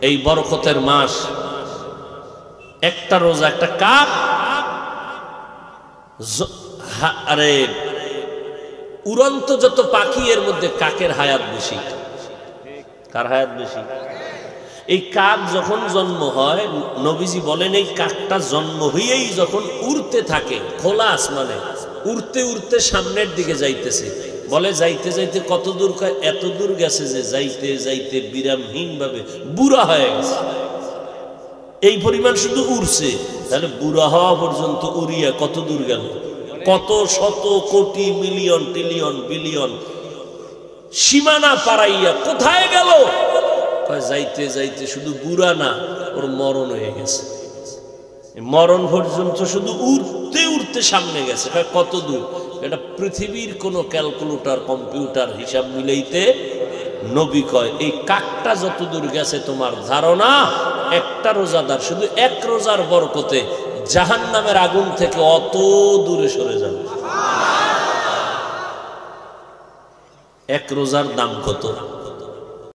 এই বরকতের মাস, একটা রোজা একটা কাক, আরে উড়ন্ত যত পাখি এর মধ্যে কাকের হায়াত বেশি। কার হায়াত বেশি? এই কাক যখন জন্ম হয়, নবীজি বলেন এই কাকটা জন্ম হইয়েই যখন উড়তে থাকে খোলা আসমানে, উড়তে উড়তে সামনের দিকে যাইতেছে, বলে যাইতে যাইতে কত দূর, এত দূর গেছে যে যাইতে যাইতে বিরামহীন ভাবে বুড়া হয়ে গেছে। এই পরিমাণ শুধু উড়ছে, তাহলে বুড়া হওয়া পর্যন্ত উড়িয়া কত দূর গেল? কত শত কোটি মিলিয়ন ট্রিলিয়ন বিলিয়ন সীমানা পারাইয়া কোথায় গেল? যাইতে যাইতে শুধু বুড়া না, ওর মরণ হয়ে গেছে। মরণ পর্যন্ত শুধু উড়তে উড়তে সামনে গেছে। কত দূর? এটা পৃথিবীর কোনো ক্যালকুলেটর কম্পিউটার হিসাব মিলাইতে নবী কয় এই কাকটা যত দূর গেছে তোমার ধারণা, একটা রোজাদার শুধু এক রোজার বরকতে জাহান্নামের আগুন থেকে অত দূরে সরে যাবে। এক রোজার দাম কত?